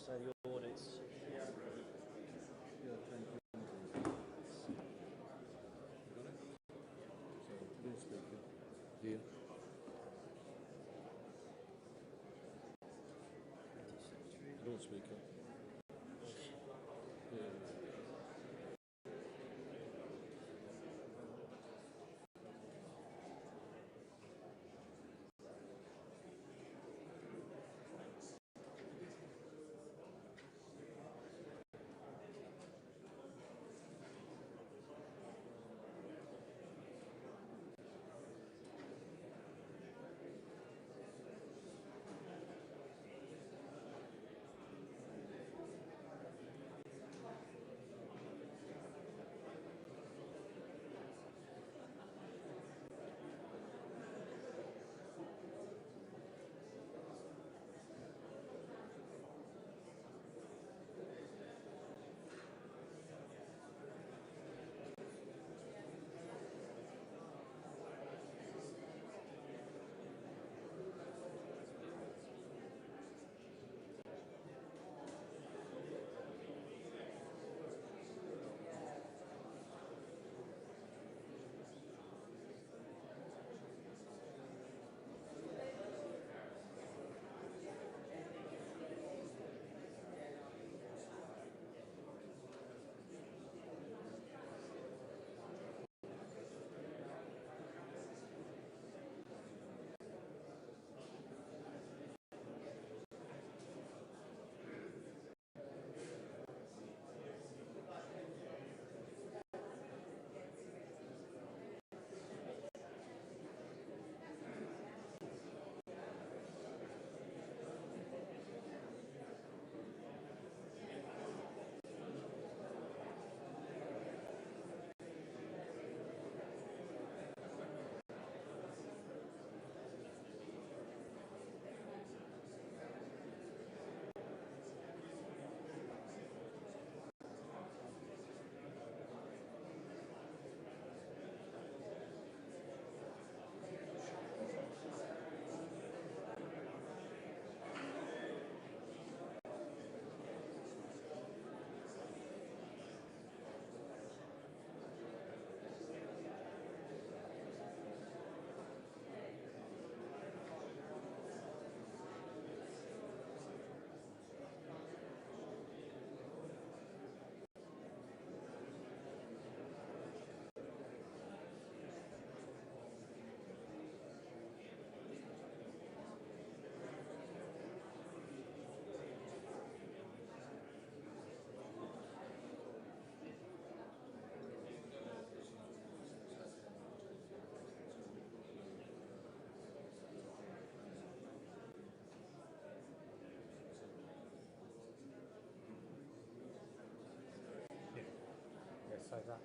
So the audits. Here. Loudspeaker. Like that.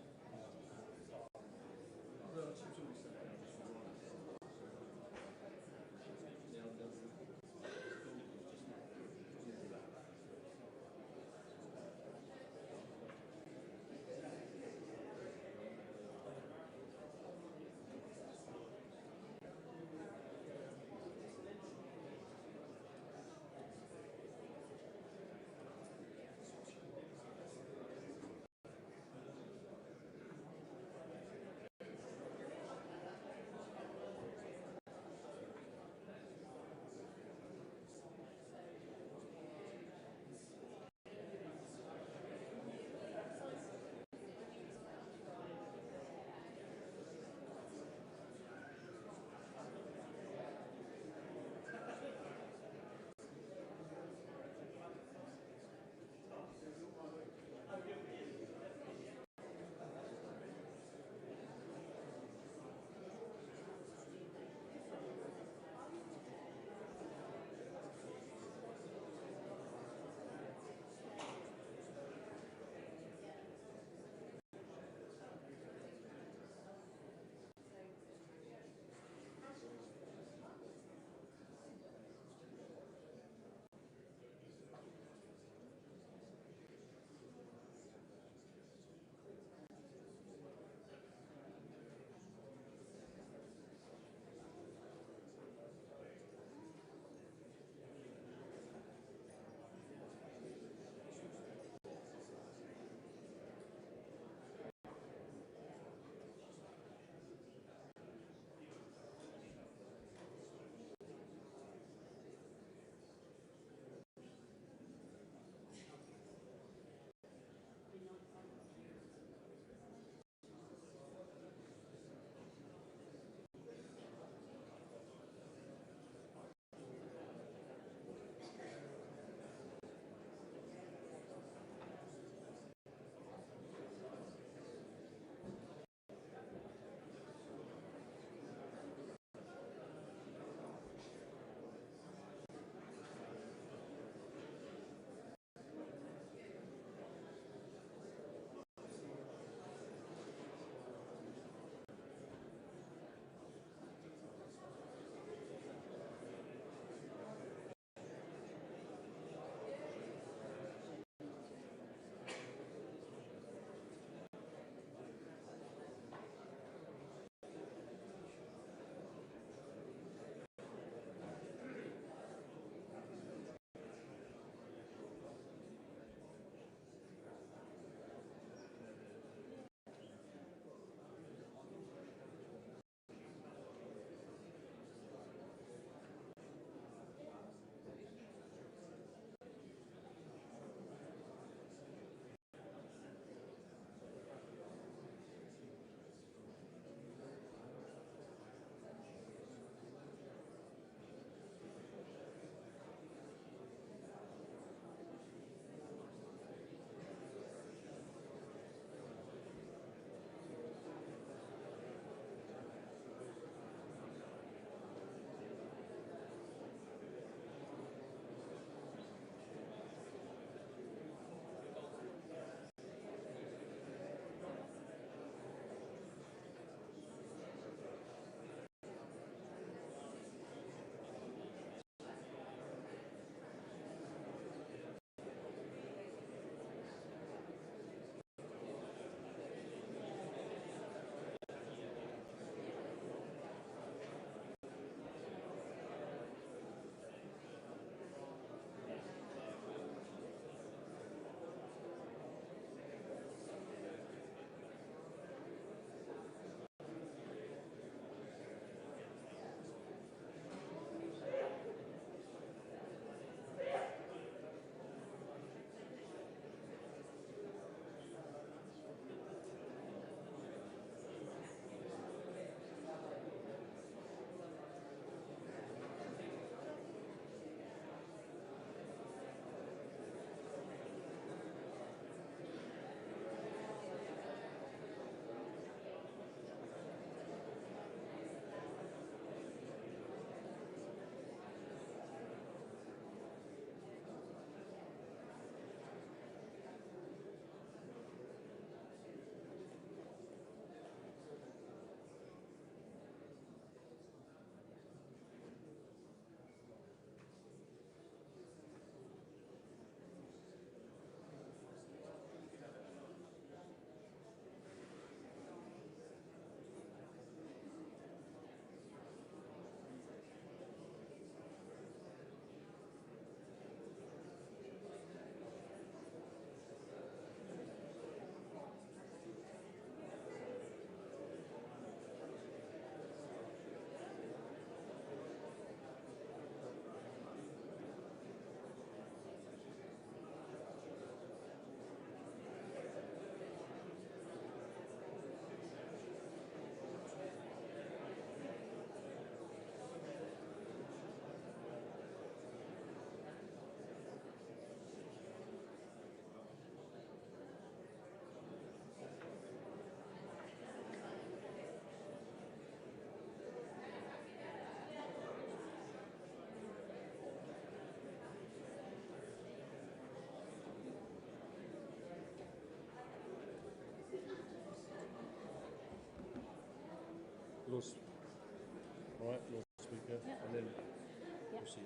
All right, Lord Speaker, and then proceed.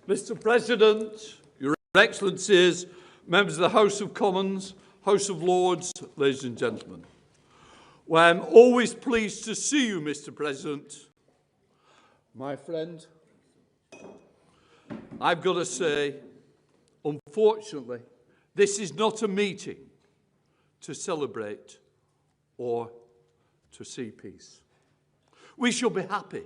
Mr. President, Your Excellencies, members of the House of Commons, House of Lords, ladies and gentlemen. Well, I'm always pleased to see you, Mr. President. My friend, I've got to say, unfortunately, this is not a meeting to celebrate or to see peace. We shall be happy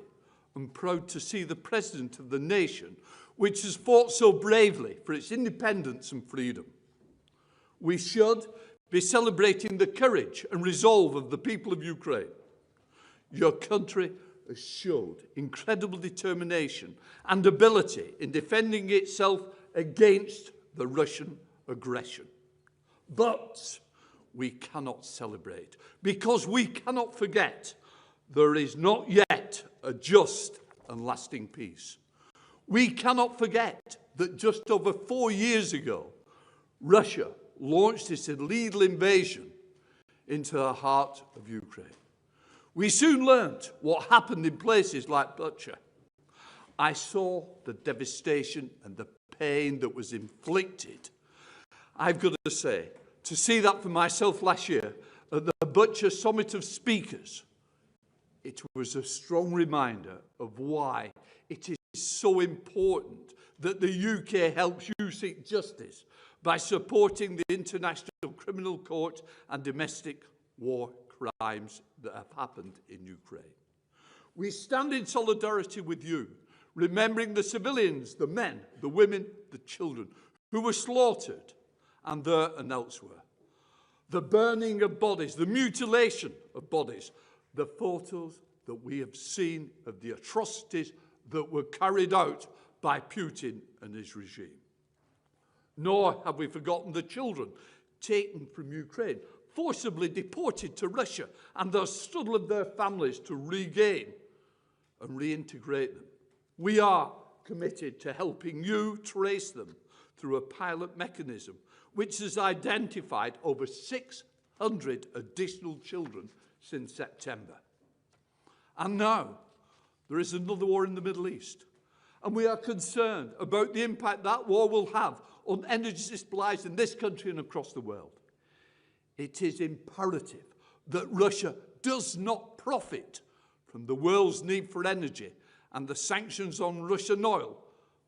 and proud to see the President of the nation which has fought so bravely for its independence and freedom. We should be celebrating the courage and resolve of the people of Ukraine. Your country has showed incredible determination and ability in defending itself against the Russian aggression. But we cannot celebrate because we cannot forget there is not yet a just and lasting peace. We cannot forget that just over 4 years ago, Russia launched its illegal invasion into the heart of Ukraine. We soon learnt what happened in places like Bucha. I saw the devastation and the pain that was inflicted. I've got to say, to see that for myself last year at the Bucha Summit of Speakers, it was a strong reminder of why it is so important that the UK helps you seek justice by supporting the International Criminal Court and domestic war crimes that have happened in Ukraine. We stand in solidarity with you, remembering the civilians, the men, the women, the children who were slaughtered and there and elsewhere. The burning of bodies, the mutilation of bodies, the photos that we have seen of the atrocities that were carried out by Putin and his regime. Nor have we forgotten the children taken from Ukraine, forcibly deported to Russia, and the struggle of their families to regain and reintegrate them. We are committed to helping you trace them through a pilot mechanism which has identified over 600 additional children since September. And now, there is another war in the Middle East, and we are concerned about the impact that war will have on energy supplies in this country and across the world. It is imperative that Russia does not profit from the world's need for energy, and the sanctions on Russian oil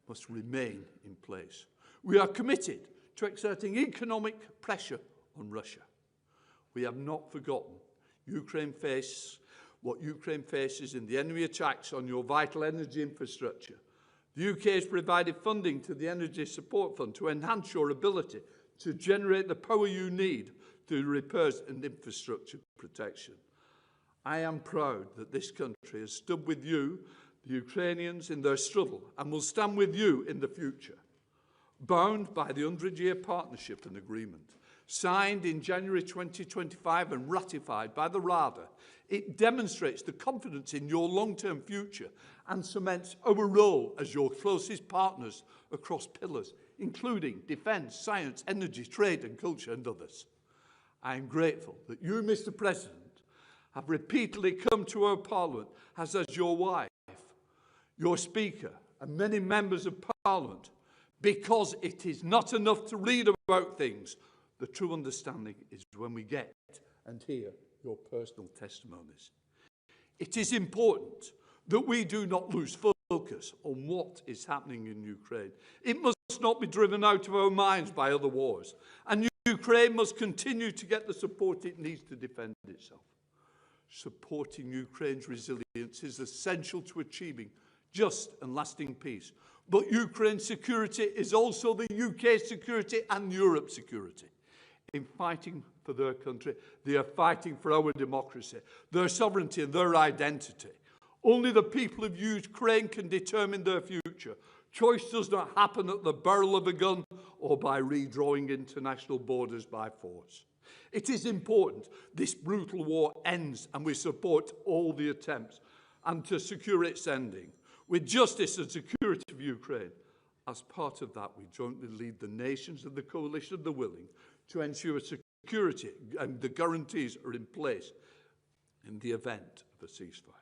must remain in place. We are committed to exerting economic pressure on Russia. We have not forgotten what Ukraine faces in the enemy attacks on your vital energy infrastructure. The UK has provided funding to the Energy Support Fund to enhance your ability to generate the power you need through repairs and infrastructure protection. I am proud that this country has stood with you, the Ukrainians in their struggle and will stand with you in the future. Bound by the 100-year partnership and agreement, signed in January 2025 and ratified by the Rada, it demonstrates the confidence in your long-term future and cements our role as your closest partners across pillars, including defence, science, energy, trade and culture and others. I am grateful that you, Mr. President, have repeatedly come to our Parliament as your wife, your Speaker and many members of Parliament, because it is not enough to read about things. The true understanding is when we get and hear your personal testimonies. It is important that we do not lose focus on what is happening in Ukraine. It must not be driven out of our minds by other wars, and Ukraine must continue to get the support it needs to defend itself. Supporting Ukraine's resilience is essential to achieving just and lasting peace. But Ukraine's security is also the UK's security and Europe's security. In fighting for their country, they are fighting for our democracy, their sovereignty and their identity. Only the people of Ukraine can determine their future. Choice does not happen at the barrel of a gun or by redrawing international borders by force. It is important this brutal war ends and we support all the attempts and to secure its ending. With justice and security of Ukraine, as part of that, we jointly lead the nations of the coalition of the willing to ensure security and the guarantees are in place in the event of a ceasefire.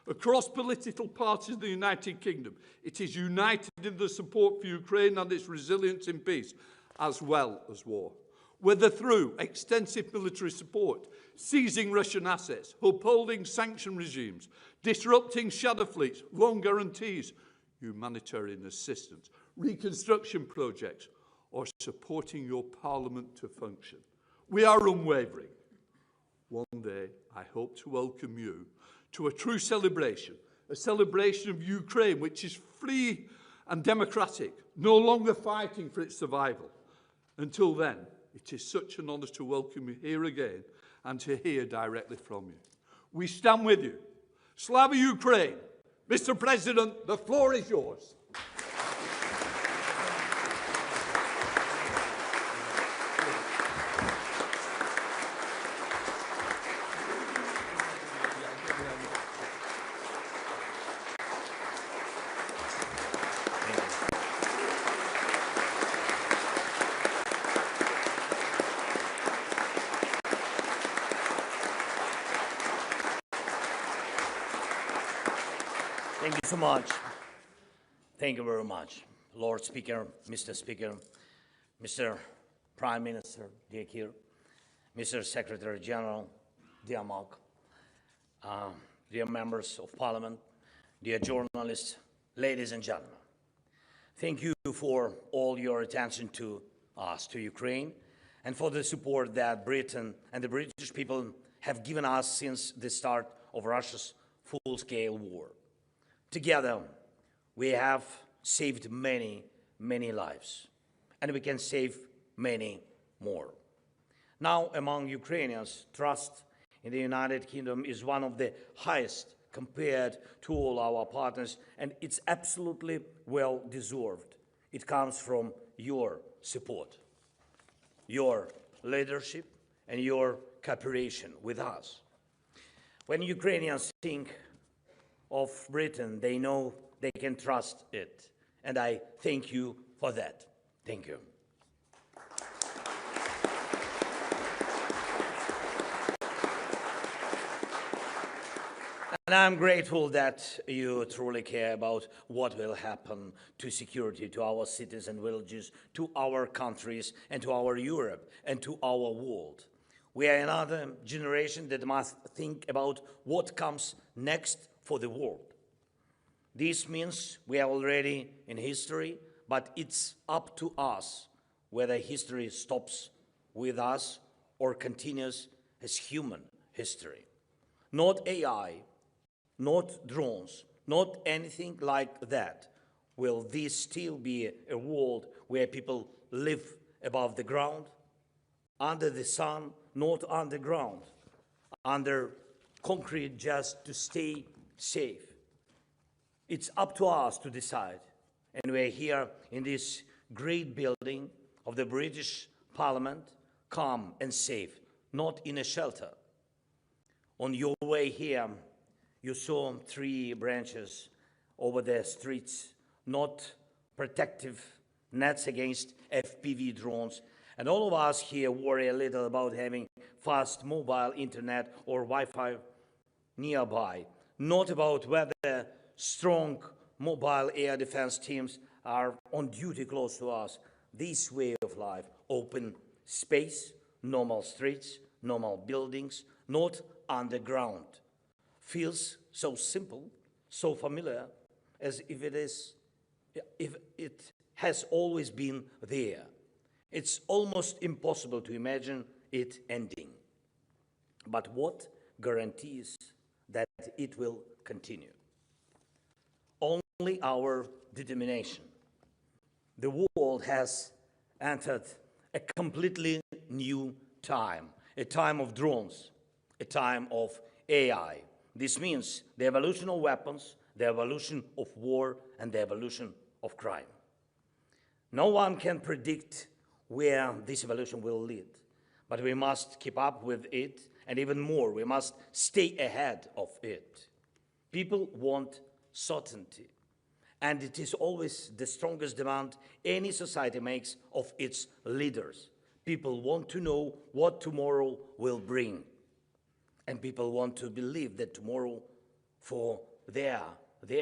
Across political parties of the United Kingdom, it is united in the support for Ukraine and its resilience in peace, as well as war. Whether through extensive military support, seizing Russian assets, upholding sanction regimes, disrupting shadow fleets, loan guarantees, humanitarian assistance, reconstruction projects, or supporting your Parliament to function. We are unwavering. One day, I hope to welcome you to a true celebration, a celebration of Ukraine which is free and democratic, no longer fighting for its survival. Until then, it is such an honour to welcome you here again and to hear directly from you. We stand with you. Slava Ukraine! Mr. President, the floor is yours. Thank you so much. Thank you very much, Lord Speaker, Mr. Prime Minister, dear Keir, Mr. Secretary General, dear Mark, dear members of Parliament, dear journalists, ladies and gentlemen. Thank you for all your attention to us, to Ukraine, and for the support that Britain and the British people have given us since the start of Russia's full-scale war. Together, we have saved many, many lives, and we can save many more. Now, among Ukrainians, trust in the United Kingdom is one of the highest compared to all our partners, and it's absolutely well-deserved. It comes from your support, your leadership, and your cooperation with us. When Ukrainians think of Britain, they know they can trust it, and I thank you for that. Thank you. And I'm grateful that you truly care about what will happen to security, to our cities and villages, to our countries, and to our Europe, and to our world. We are another generation that must think about what comes next for the world. This means we are already in history, but it's up to us whether history stops with us or continues as human history. Not AI, not drones, not anything like that. Will this still be a world where people live above the ground, under the sun, not underground, under concrete just to stay safe? It's up to us to decide. And we're here in this great building of the British Parliament, calm and safe, not in a shelter. On your way here, you saw 3 branches over the streets, not protective nets against FPV drones. And all of us here worry a little about having fast mobile internet or Wi-Fi nearby, not about whether strong mobile air defense teams are on duty close to us. This way of life, open space, normal streets, normal buildings, not underground, feels so simple, so familiar, as if it has always been there. It's almost impossible to imagine it ending. But what guarantees that it will continue? Only our determination. The world has entered a completely new time, a time of drones, a time of AI. This means the evolution of weapons, the evolution of war, and the evolution of crime. No one can predict where this evolution will lead, but we must keep up with it, and even more, we must stay ahead of it. People want certainty, and it is always the strongest demand any society makes of its leaders. People want to know what tomorrow will bring, and people want to believe that tomorrow for their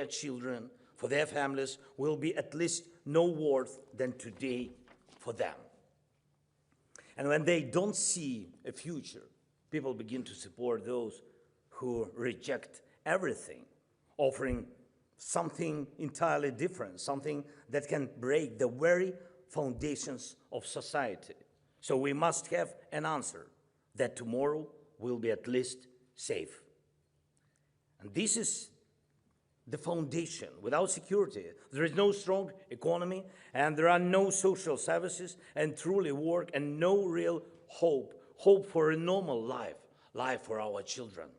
children, for their families, will be at least no worse than today for them. And when they don't see a future, people begin to support those who reject everything, offering something entirely different, something that can break the very foundations of society. So we must have an answer that tomorrow will be at least safe. And this is the foundation. Without security, there is no strong economy, and there are no social services, and truly work, and no real hope for a normal life for our children.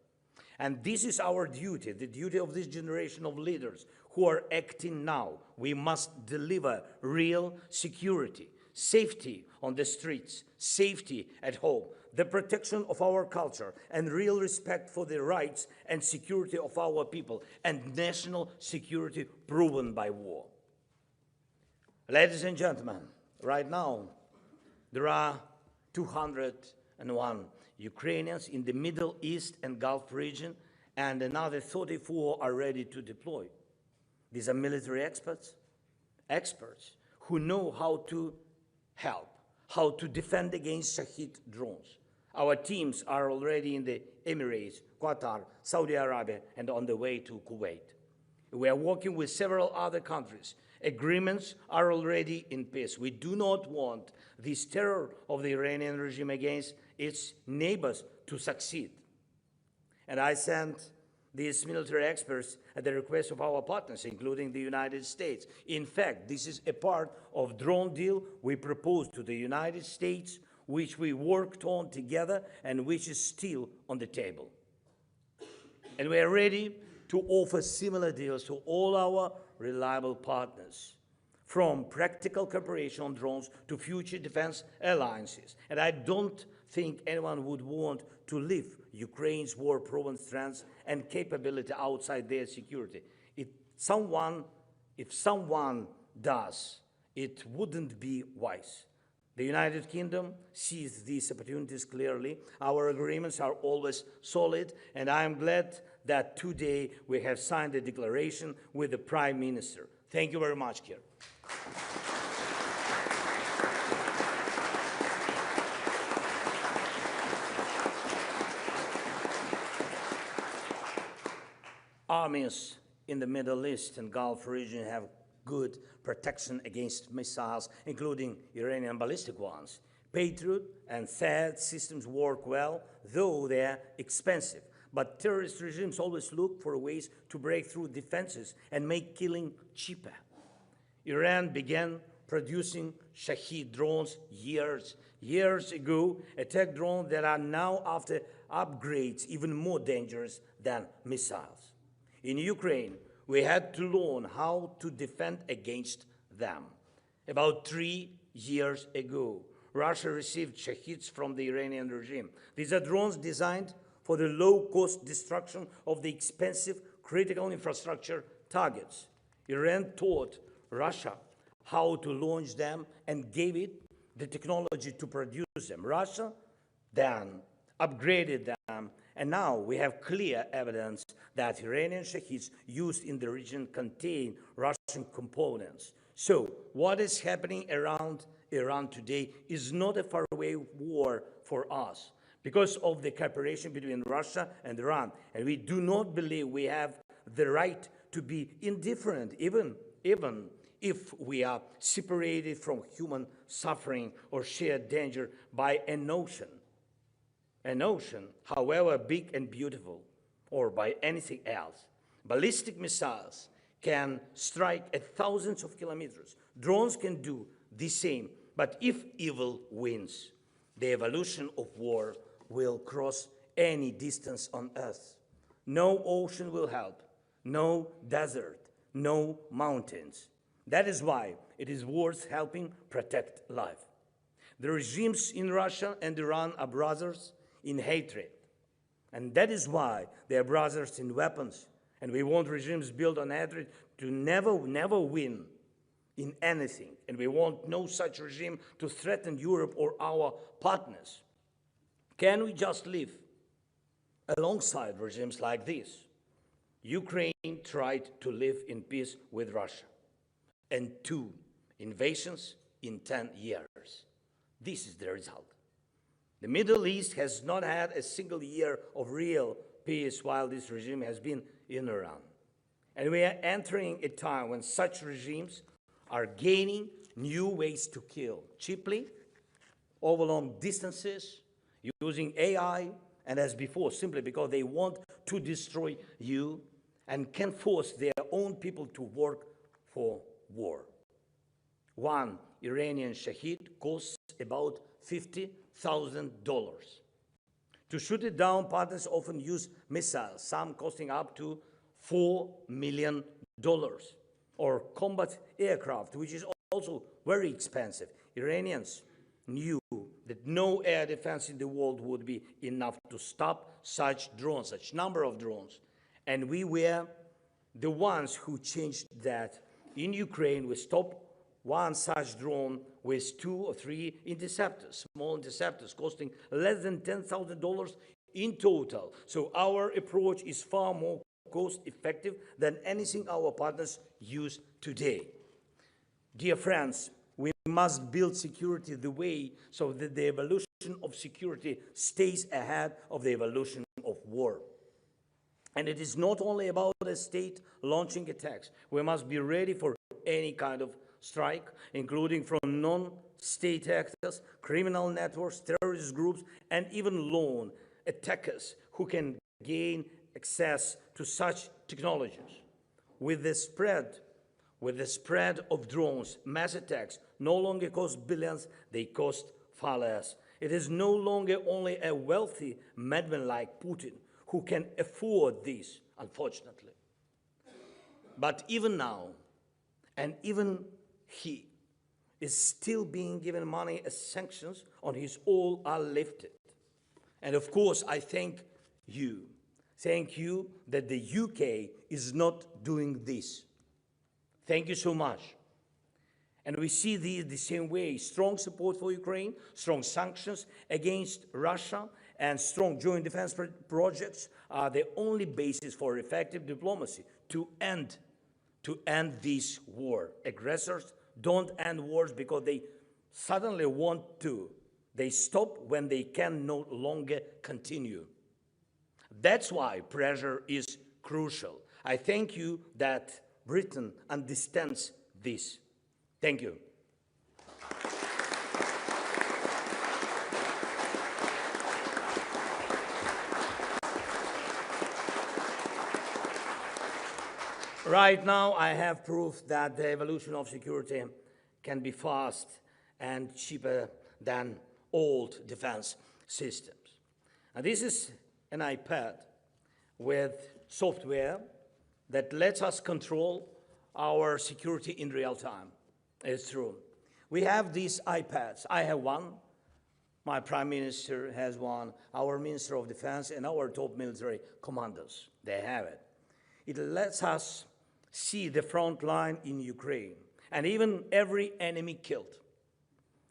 And this is our duty, the duty of this generation of leaders who are acting now. We must deliver real security, safety on the streets, safety at home, the protection of our culture, and real respect for the rights and security of our people, and national security proven by war. Ladies and gentlemen, right now, there are 201 Ukrainians in the Middle East and Gulf region, and another 34 are ready to deploy. These are military experts who know how to help, how to defend against Shahid drones. Our teams are already in the Emirates, Qatar, Saudi Arabia, and on the way to Kuwait. We are working with several other countries. Agreements are already in place. We do not want this terror of the Iranian regime against its neighbors to succeed. And I sent these military experts at the request of our partners, including the United States. In fact, this is a part of drone deal we proposed to the United States, which we worked on together and which is still on the table. And we are ready to offer similar deals to all our reliable partners, from practical cooperation on drones to future defense alliances. And I don't think anyone would want to leave Ukraine's war-proven strengths and capability outside their security. If someone does, it wouldn't be wise. The United Kingdom sees these opportunities clearly. Our agreements are always solid, and I am glad that today we have signed a declaration with the Prime Minister. Thank you very much, Keir. Armies in the Middle East and Gulf region have good protection against missiles, including Iranian ballistic ones. Patriot and THAAD systems work well, though they're expensive. But terrorist regimes always look for ways to break through defenses and make killing cheaper. Iran began producing Shahid drones years ago, attack drones that are now, after upgrades, even more dangerous than missiles. In Ukraine, we had to learn how to defend against them. About 3 years ago, Russia received Shaheeds from the Iranian regime. These are drones designed for the low-cost destruction of the expensive critical infrastructure targets. Iran taught Russia how to launch them and gave it the technology to produce them. Russia then upgraded them, and now we have clear evidence that Iranian Shaheeds used in the region contain Russian components. So what is happening around Iran today is not a faraway war for us because of the cooperation between Russia and Iran. And we do not believe we have the right to be indifferent, even if we are separated from human suffering or shared danger by an ocean. An ocean, however big and beautiful, or by anything else. Ballistic missiles can strike at thousands of kilometers. Drones can do the same. But if evil wins, the evolution of war will cross any distance on Earth. No ocean will help, no desert, no mountains. That is why it is worth helping protect life. The regimes in Russia and Iran are brothers in hatred. And that is why they are brothers in weapons. And we want regimes built on hatred to never win in anything. And we want no such regime to threaten Europe or our partners. Can we just live alongside regimes like this? Ukraine tried to live in peace with Russia, and 2 invasions in 10 years. This is the result. The Middle East has not had a single year of real peace while this regime has been in Iran. And we are entering a time when such regimes are gaining new ways to kill, cheaply, over long distances, using AI, and as before, simply because they want to destroy you and can force their own people to work for war. One Iranian Shaheed costs about $50,000. To shoot it down, partners often use missiles, some costing up to $4 million, or combat aircraft, which is also very expensive. Iranians knew that no air defense in the world would be enough to stop such drones, such number of drones. And we were the ones who changed that. In Ukraine, we stopped one such drone with 2 or 3 interceptors, small interceptors, costing less than $10,000 in total. So our approach is far more cost-effective than anything our partners use today. Dear friends, we must build security the way so that the evolution of security stays ahead of the evolution of war. And it is not only about a state launching attacks. We must be ready for any kind of strike, including from non-state actors, criminal networks, terrorist groups, and even lone attackers who can gain access to such technologies. With the spread of drones, mass attacks no longer cost billions, they cost far less. It is no longer only a wealthy madman like Putin who can afford this, unfortunately. But even now, and even he is still being given money as sanctions on his oil are lifted. And of course, I thank you that the UK is not doing this. Thank you so much. And we see the same way, strong support for Ukraine, strong sanctions against Russia, and strong joint defense projects are the only basis for effective diplomacy to end this war. Aggressors don't end wars because they suddenly want to. They stop when they can no longer continue. That's why pressure is crucial. I thank you that Britain understands this. Thank you. Right now, I have proof that the evolution of security can be fast and cheaper than old defense systems. And this is an iPad with software that lets us control our security in real time. It's true. We have these iPads. I have one. My Prime Minister has one. Our Minister of Defense and our top military commanders, they have it. It lets us see the front line in Ukraine and even every enemy killed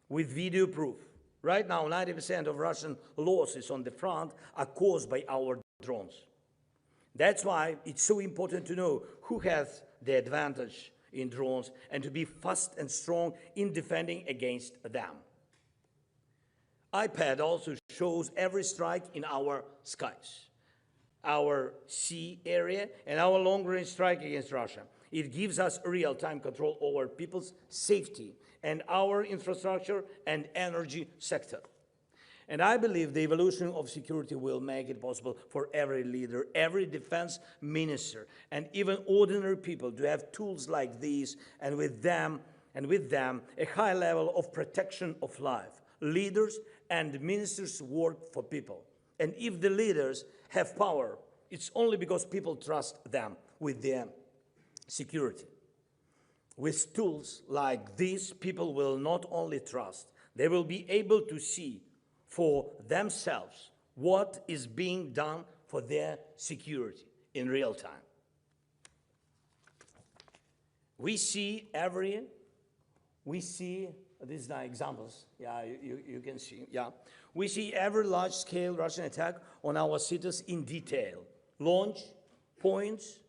with video proof. Right now, 90% of Russian losses on the front are caused by our drones. That's why it's so important to know who has the advantage in drones and to be fast and strong in defending against them. iPad also shows every strike in our skies, our sea area, and our long-range strike against Russia. It gives us real-time control over people's safety and our infrastructure and energy sector. And I believe the evolution of security will make it possible for every leader, every defense minister, and even ordinary people to have tools like these, and with them, a high level of protection of life. Leaders and ministers work for people. And if the leaders have power, it's only because people trust them with their security. With tools like these, people will not only trust, they will be able to see for themselves what is being done for their security in real time. These are examples, you can see, We see every large-scale Russian attack on our cities in detail. Launch, points,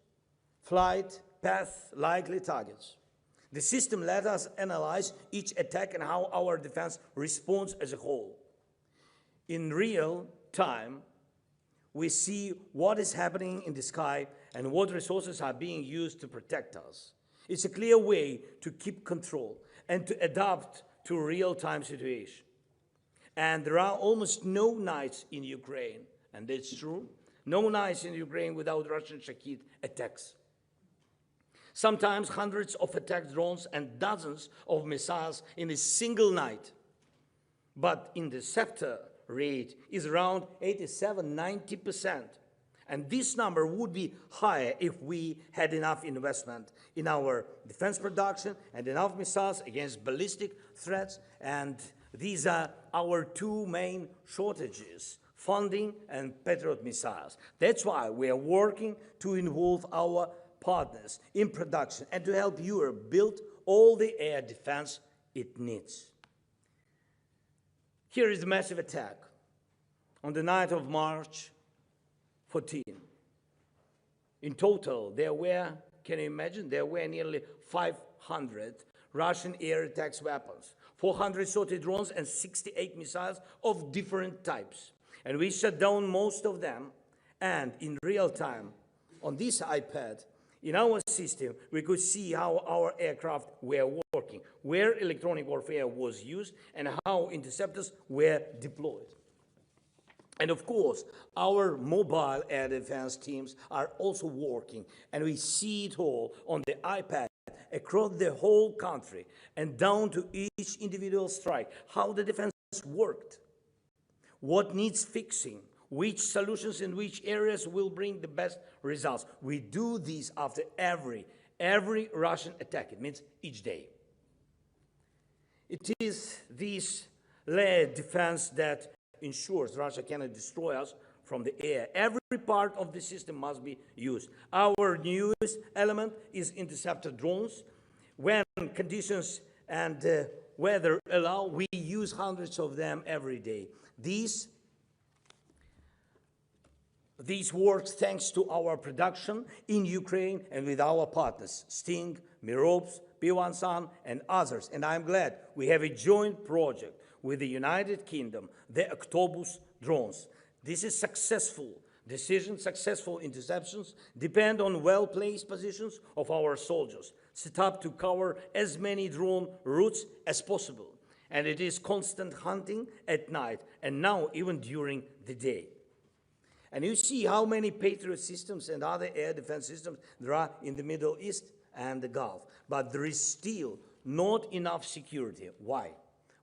flight, path, likely targets. The system let us analyze each attack and how our defense responds as a whole. In real time, we see what is happening in the sky and what resources are being used to protect us. It's a clear way to keep control and to adapt to a real-time situation. And there are almost no nights in Ukraine, and that's true, no nights in Ukraine without Russian Shahid attacks. Sometimes hundreds of attack drones and dozens of missiles in a single night. But interceptor rate is around 87–90%. And this number would be higher if we had enough investment in our defense production and enough missiles against ballistic threats. And these are our two main shortages: funding and Patriot missiles. That's why we are working to involve our partners in production and to help Europe build all the air defense it needs. Here is the massive attack on the night of March 14. In total, there were, can you imagine, there were nearly 500 Russian air attacks weapons, 400 sortie drones, and 68 missiles of different types. And we shut down most of them, and in real time, on this iPad, in our system, we could see how our aircraft were working, where electronic warfare was used, and how interceptors were deployed. And of course, our mobile air defense teams are also working, and we see it all on the iPad across the whole country and down to each individual strike, how the defense worked, what needs fixing, which solutions in which areas will bring the best results. We do this after every Russian attack. It means each day. It is this layered defense that ensures Russia cannot destroy us from the air. Every part of the system must be used. Our newest element is interceptor drones. When conditions and weather allow, we use hundreds of them every day. These work thanks to our production in Ukraine and with our partners, Sting, Mirovs, P1 Sun, and others. And I'm glad we have a joint project with the United Kingdom, the Octopus drones. This is successful decision, successful interceptions depend on well-placed positions of our soldiers, set up to cover as many drone routes as possible. And it is constant hunting at night, and now even during the day. And you see how many Patriot systems and other air defense systems there are in the Middle East and the Gulf. But there is still not enough security. Why?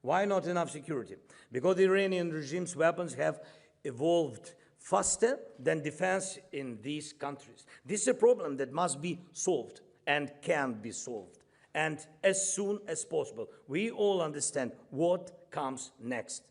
Why not enough security? Because the Iranian regime's weapons have evolved faster than defense in these countries. This is a problem that must be solved and can be solved. And as soon as possible, we all understand what comes next.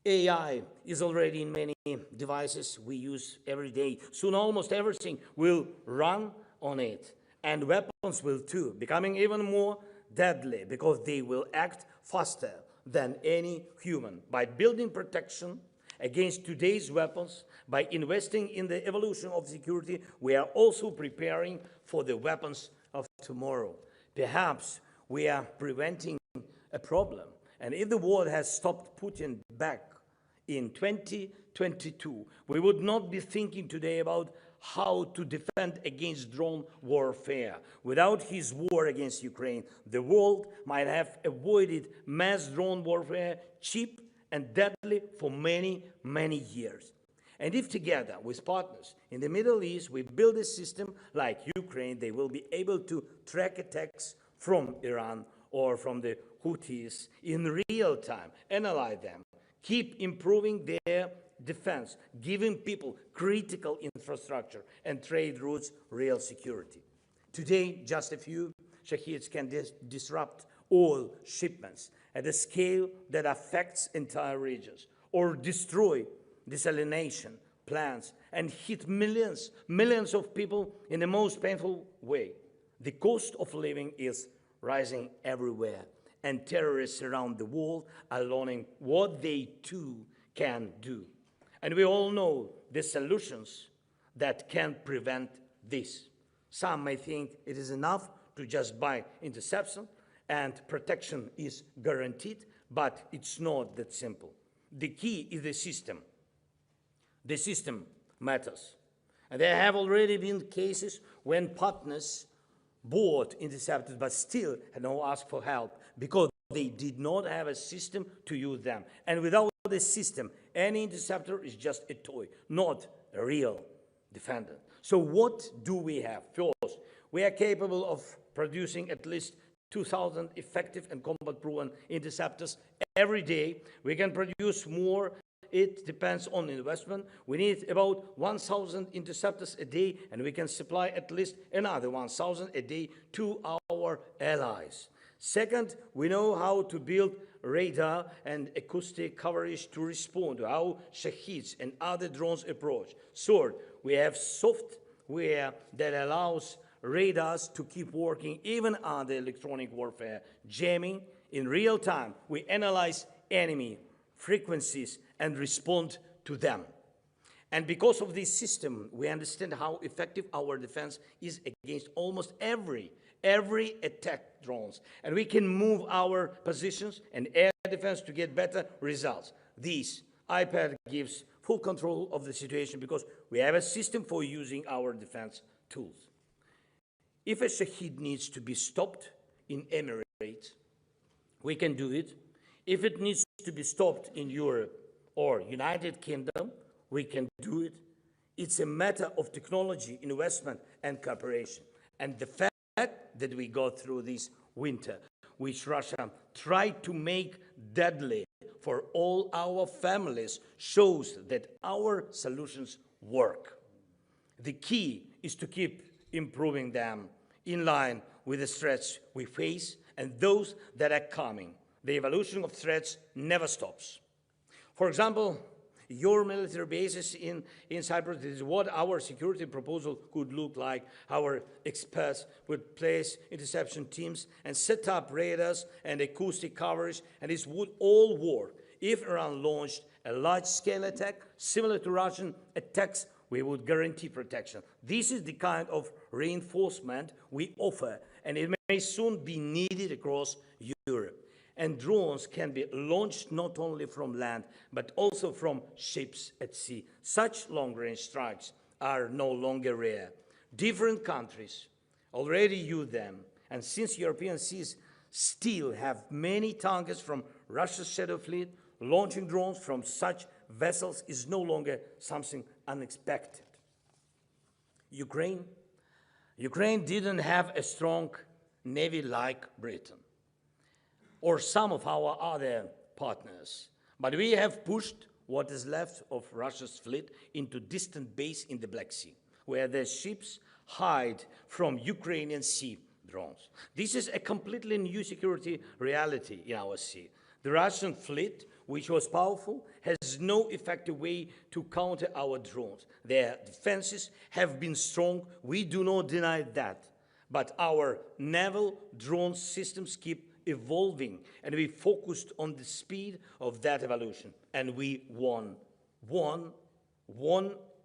AI is already in many devices we use every day. Soon almost everything will run on it. And weapons will too, becoming even more deadly because they will act faster than any human. By building protection against today's weapons, by investing in the evolution of security, we are also preparing for the weapons of tomorrow. Perhaps we are preventing a problem. And if the world has stopped Putin back in 2022, we would not be thinking today about how to defend against drone warfare. Without his war against Ukraine, the world might have avoided mass drone warfare, cheap and deadly, for many, many years. And if together with partners in the Middle East we build a system like Ukraine, they will be able to track attacks from Iran or from the Houthis in real time, analyze them, keep improving their defense, giving people critical infrastructure and trade routes real security. Today, just a few Shaheeds can disrupt oil shipments at a scale that affects entire regions, or destroy desalination plants and hit millions of people in the most painful way. The cost of living is rising everywhere, and terrorists around the world are learning what they too can do. And we all know the solutions that can prevent this. Some may think it is enough to just buy interception and protection is guaranteed, but it's not that simple. The key is the system. The system matters. And there have already been cases when partners bought interceptors but still had not asked for help because they did not have a system to use them. And without the system, any interceptor is just a toy, not a real defender. So what do we have? First, we are capable of producing at least 2,000 effective and combat-proven interceptors every day. We can produce more. It depends on investment. We need about 1,000 interceptors a day, and we can supply at least another 1,000 a day to our allies. Second, we know how to build radar and acoustic coverage to respond to how Shaheeds and other drones approach. Third, we have software that allows radars to keep working even under electronic warfare, jamming in real time. We analyze enemy frequencies and respond to them. And because of this system, we understand how effective our defense is against almost every attack drones. And we can move our positions and air defense to get better results. This iPad gives full control of the situation because we have a system for using our defense tools. If a Shaheed needs to be stopped in Emirates, we can do it. If it needs to be stopped in Europe or United Kingdom, we can do it. It's a matter of technology, investment, and cooperation. And the fact that we go through this winter, which Russia tried to make deadly for all our families, shows that our solutions work. The key is to keep improving them in line with the threats we face and those that are coming. The evolution of threats never stops. For example, your military bases in Cyprus, this is what our security proposal could look like. Our experts would place interception teams and set up radars and acoustic coverage, and this would all work. If Iran launched a large-scale attack similar to Russian attacks, we would guarantee protection. This is the kind of reinforcement we offer, and it may soon be needed across Europe. And drones can be launched not only from land, but also from ships at sea. Such long-range strikes are no longer rare. Different countries already use them, and since European seas still have many targets from Russia's Shadow Fleet, launching drones from such vessels is no longer something unexpected. Ukraine didn't have a strong navy like Britain or some of our other partners, but we have pushed what is left of Russia's fleet into distant base in the Black Sea, where their ships hide from Ukrainian sea drones. This is a completely new security reality in our sea. The Russian fleet, which was powerful, has no effective way to counter our drones. Their defenses have been strong. We do not deny that. But our naval drone systems keep evolving, and we focused on the speed of that evolution, and we won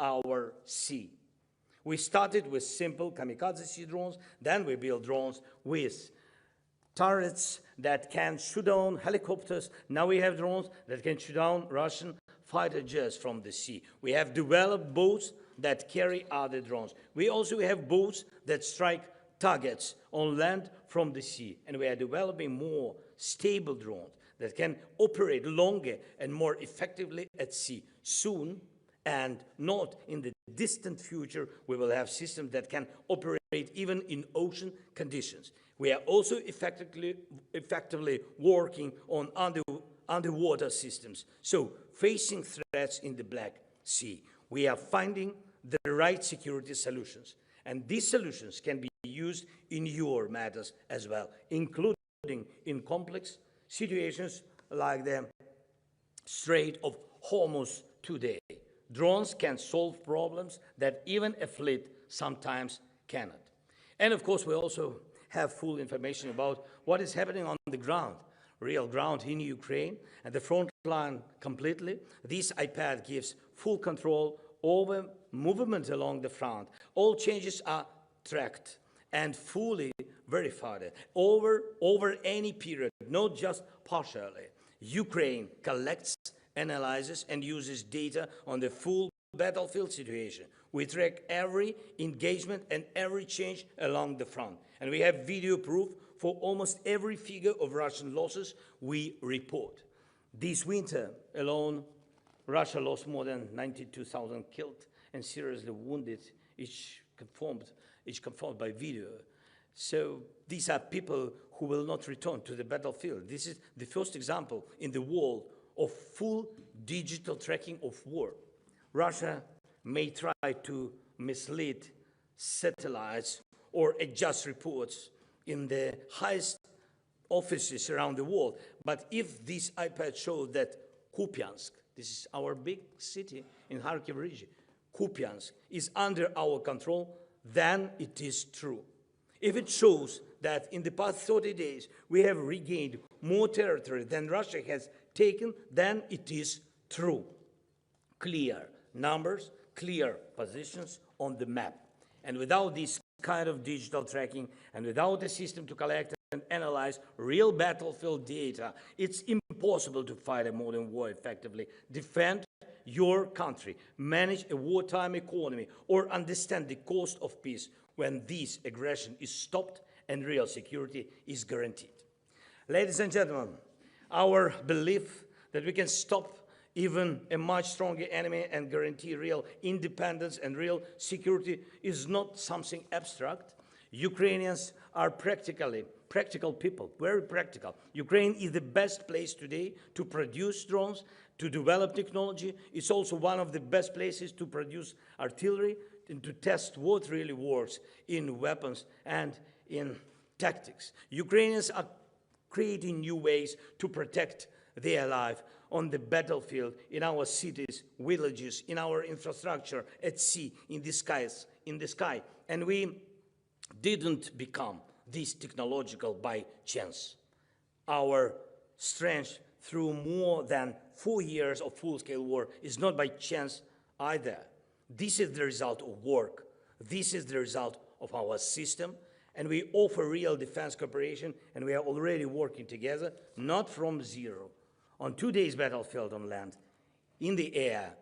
our sea. We started with simple kamikaze sea drones, then we built drones with turrets that can shoot down helicopters. Now we have drones that can shoot down Russian fighter jets from the sea. We have developed boats that carry other drones. We also have boats that strike targets on land from the sea. And we are developing more stable drones that can operate longer and more effectively at sea. Soon, and not in the distant future, we will have systems that can operate even in ocean conditions. We are also effectively working on underwater systems. So, facing threats in the Black Sea, we are finding the right security solutions. And these solutions can be used in your matters as well, including in complex situations like the Strait of Hormuz today. Drones can solve problems that even a fleet sometimes cannot. And of course, we also have full information about what is happening on the ground, real ground in Ukraine, and the front line completely. This iPad gives full control over movement along the front. All changes are tracked and fully verified over any period, not just partially. Ukraine collects, analyzes, and uses data on the full battlefield situation. We track every engagement and every change along the front. And we have video proof for almost every figure of Russian losses we report. This winter alone, Russia lost more than 92,000 killed and seriously wounded, each confirmed by video. So these are people who will not return to the battlefield. This is the first example in the world of full digital tracking of war. Russia may try to mislead satellites or adjust reports in the highest offices around the world. But if this iPad shows that Kupiansk, this is our big city in Kharkiv region, Kupiansk is under our control, then it is true. If it shows that in the past 30 days we have regained more territory than Russia has taken, then it is true. Clear numbers, clear positions on the map. And without this kind of digital tracking and without a system to collect and analyze real battlefield data, it's impossible to fight a modern war effectively, defend your country, manage a wartime economy, or understand the cost of peace when this aggression is stopped and real security is guaranteed. Ladies and gentlemen, our belief that we can stop even a much stronger enemy and guarantee real independence and real security is not something abstract. Ukrainians are practical people, very practical. Ukraine is the best place today to produce drones, to develop technology. It's also one of the best places to produce artillery and to test what really works in weapons and in tactics. Ukrainians are creating new ways to protect their life on the battlefield, in our cities, villages, in our infrastructure, at sea, in the sky. And we didn't become this technological by chance. Our strength through more than 4 years of full-scale war is not by chance either. This is the result of work. This is the result of our system. And we offer real defense cooperation, and we are already working together, not from zero. On today's battlefield on land, in the air,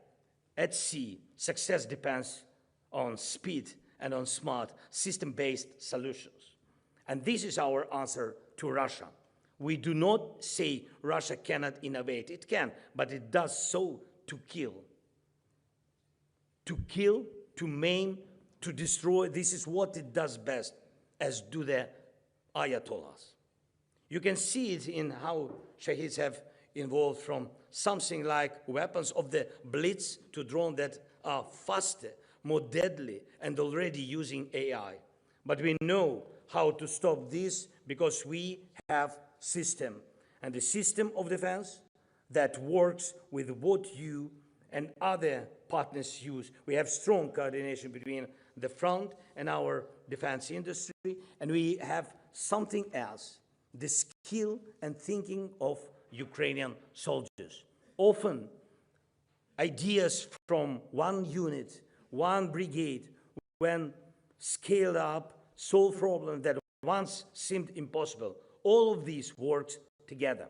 at sea, success depends on speed and on smart, system-based solutions. And this is our answer to Russia. We do not say Russia cannot innovate. It can, but it does so to kill. To kill, to maim, to destroy. This is what it does best, as do the Ayatollahs. You can see it in how Shaheeds have involved, from something like weapons of the Blitz to drones that are faster, more deadly, and already using AI. But we know how to stop this because we have system, and the system of defense that works with what you and other partners use. We have strong coordination between the front and our defense industry, and we have something else, the skill and thinking of Ukrainian soldiers. Often, ideas from one unit, one brigade, when scaled up, solve problems that once seemed impossible. All of these works together,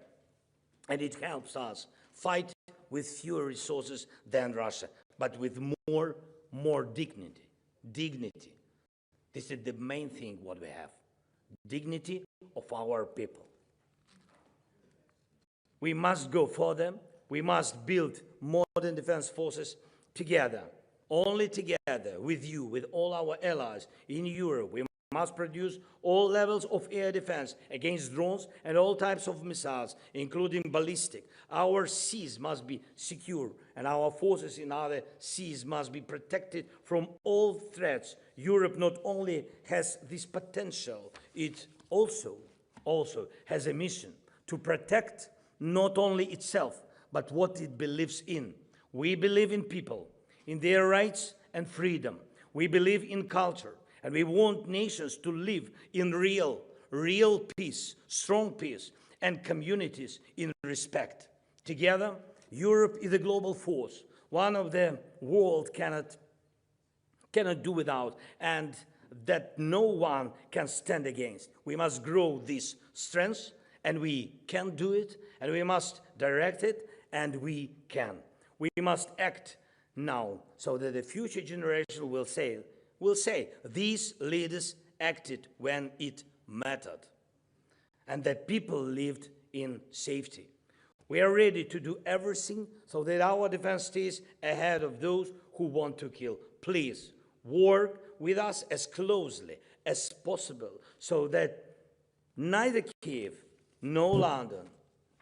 and it helps us fight with fewer resources than Russia, but with more dignity. Dignity. This is the main thing what we have. Dignity of our people. We must go further. We must build modern defense forces together. Only together with you, with all our allies in Europe, we must produce all levels of air defense against drones and all types of missiles, including ballistic. Our seas must be secure, and our forces in other seas must be protected from all threats. Europe not only has this potential, it also has a mission to protect not only itself, but what it believes in. We believe in people, in their rights and freedom. We believe in culture, and we want nations to live in real peace, strong peace, and communities in respect. Together, Europe is a global force, one of the world cannot do without, and that no one can stand against. We must grow this strength, and we can do it, and we must direct it, and we can. We must act now so that the future generation will say, these leaders acted when it mattered, and that people lived in safety. We are ready to do everything so that our defense stays ahead of those who want to kill. Please work with us as closely as possible so that neither Kiev, nor London,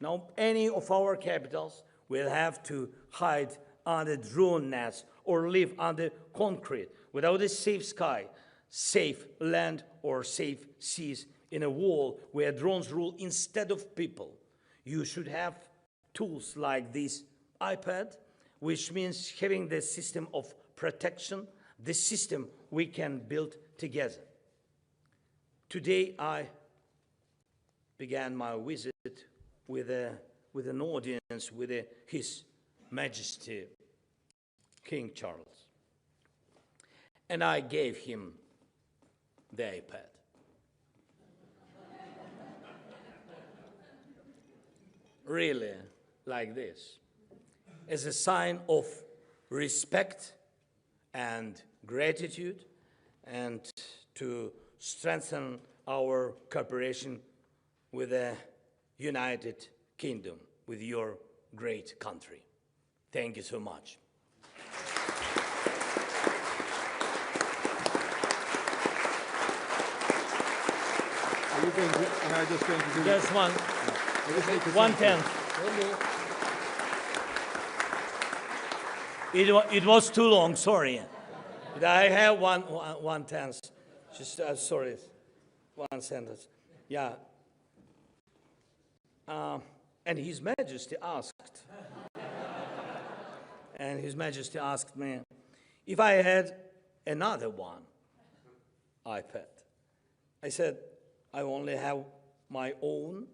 nor any of our capitals will have to hide under drone nets or live under concrete without a safe sky, safe land, or safe seas in a world where drones rule instead of people. You should have tools like this iPad, which means having the system of protection, the system we can build together. Today, I began my visit with an audience with His Majesty King Charles. And I gave him the iPad. Really, like this, as a sign of respect and gratitude, and to strengthen our cooperation with the United Kingdom, with your great country. Thank you so much. Are you going to, am I just going to do Just one. 1/10. It was too long, sorry. But I have 1/10. Just, sorry, one sentence. Yeah. And His Majesty asked, me if I had another one iPad. I said, I only have my own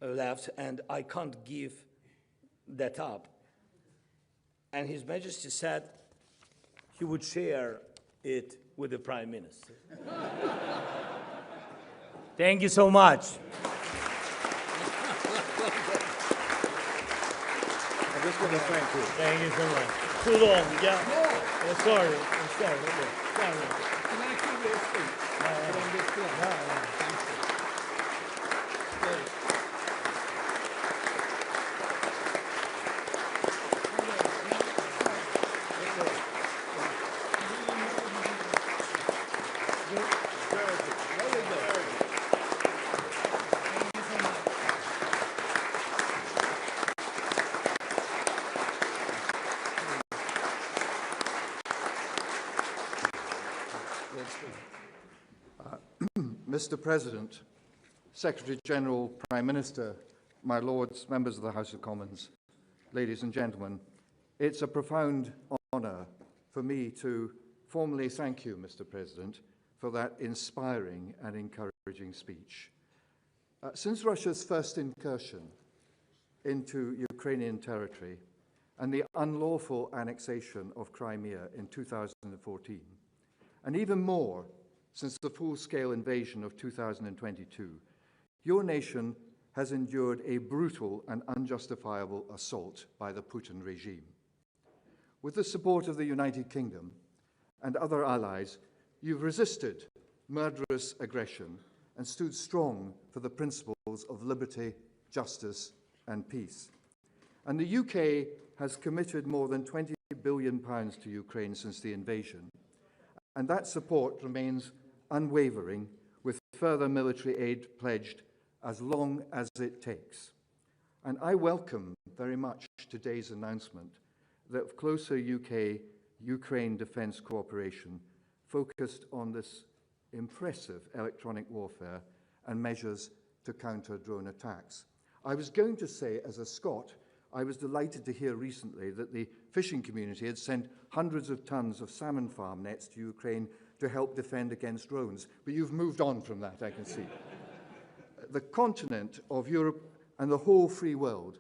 left, and I can't give that up. And His Majesty said he would share it with the Prime Minister. Thank you so much. I just want to thank you. Thank you so much. Too long, yeah? No. Sorry. Okay. Sorry. Can I give you a speech? On this floor? Thank you. Mr. President, Secretary-General, Prime Minister, my Lords, members of the House of Commons, ladies and gentlemen, it's a profound honour for me to formally thank you, Mr. President, for that inspiring and encouraging speech. Since Russia's first incursion into Ukrainian territory and the unlawful annexation of Crimea in 2014, and even more since the full-scale invasion of 2022, your nation has endured a brutal and unjustifiable assault by the Putin regime. With the support of the United Kingdom and other allies, you've resisted murderous aggression and stood strong for the principles of liberty, justice, and peace. And the UK has committed more than £20 billion to Ukraine since the invasion, and that support remains unwavering, with further military aid pledged as long as it takes. And I welcome very much today's announcement that closer UK-Ukraine defence cooperation focused on this impressive electronic warfare and measures to counter drone attacks. I was going to say, as a Scot, I was delighted to hear recently that the fishing community had sent hundreds of tons of salmon farm nets to Ukraine to help defend against drones. But you've moved on from that, I can see. The continent of Europe and the whole free world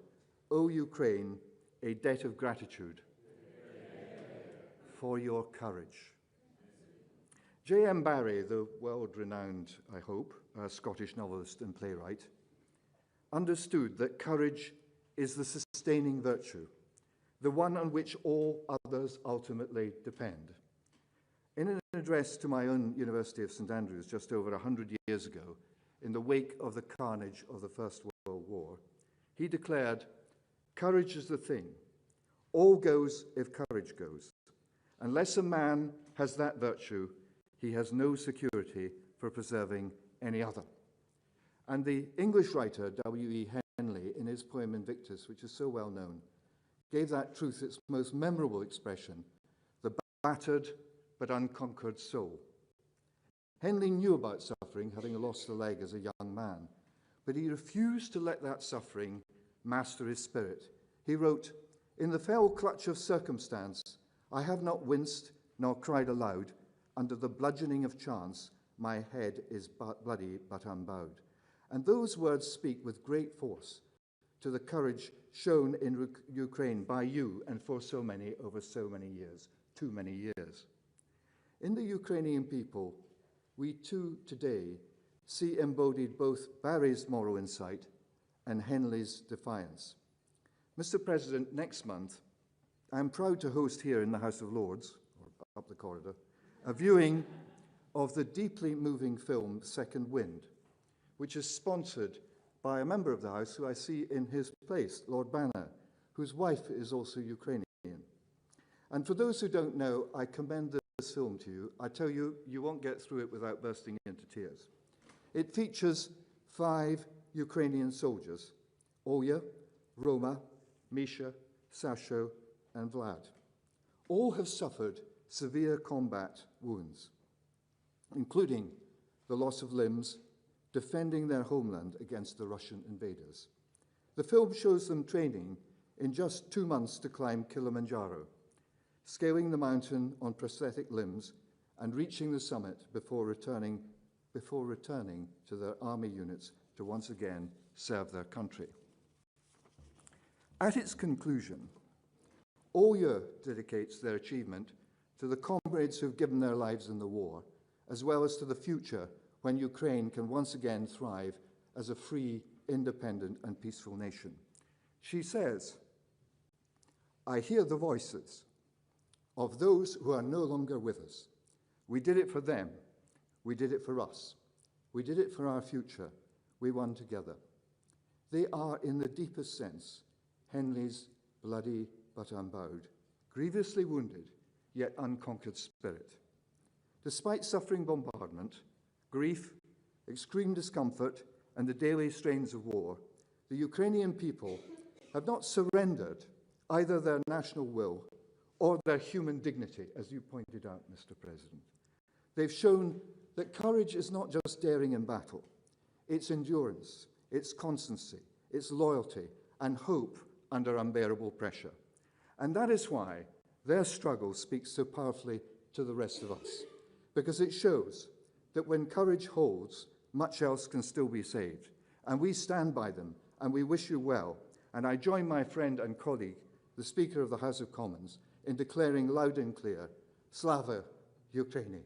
owe Ukraine a debt of gratitude for your courage. J.M. Barrie, the world-renowned, I hope, Scottish novelist and playwright, understood that courage is the sustaining virtue, the one on which all others ultimately depend. In an address to my own University of St Andrews just over 100 years ago, in the wake of the carnage of the First World War, he declared, "Courage is the thing. All goes if courage goes. Unless a man has that virtue, he has no security for preserving any other." And the English writer W.E. Henley, in his poem Invictus, which is so well known, gave that truth its most memorable expression, the battered but unconquered soul. Henley knew about suffering, having lost a leg as a young man, but he refused to let that suffering master his spirit. He wrote, "In the fell clutch of circumstance, I have not winced nor cried aloud. Under the bludgeoning of chance, my head is bloody but unbowed." And those words speak with great force to the courage shown in Ukraine by you and for so many over so many years, too many years. In the Ukrainian people, we too today see embodied both Barry's moral insight and Henley's defiance. Mr. President, next month, I am proud to host here in the House of Lords, or up the corridor, a viewing of the deeply moving film Second Wind, which is sponsored by a member of the House who I see in his place, Lord Banner, whose wife is also Ukrainian. And for those who don't know, I commend this film to you. I tell you, you won't get through it without bursting into tears. It features 5 Ukrainian soldiers, Olya, Roma, Misha, Sasho, and Vlad. All have suffered severe combat wounds, including the loss of limbs, defending their homeland against the Russian invaders. The film shows them training in just 2 months to climb Kilimanjaro, scaling the mountain on prosthetic limbs and reaching the summit before returning to their army units to once again serve their country. At its conclusion, Olya dedicates their achievement to the comrades who've given their lives in the war, as well as to the future when Ukraine can once again thrive as a free, independent, and peaceful nation. She says, "I hear the voices of those who are no longer with us. We did it for them. We did it for us. We did it for our future. We won together." They are, in the deepest sense, Henley's bloody but unbowed, grievously wounded, yet unconquered spirit. Despite suffering bombardment, grief, extreme discomfort, and the daily strains of war, the Ukrainian people have not surrendered either their national will or their human dignity, as you pointed out, Mr. President. They've shown that courage is not just daring in battle, it's endurance, it's constancy, it's loyalty and hope under unbearable pressure. And that is why their struggle speaks so powerfully to the rest of us, because it shows that when courage holds, much else can still be saved. And we stand by them, and we wish you well. And I join my friend and colleague, the Speaker of the House of Commons, in declaring loud and clear, Slava Ukraini.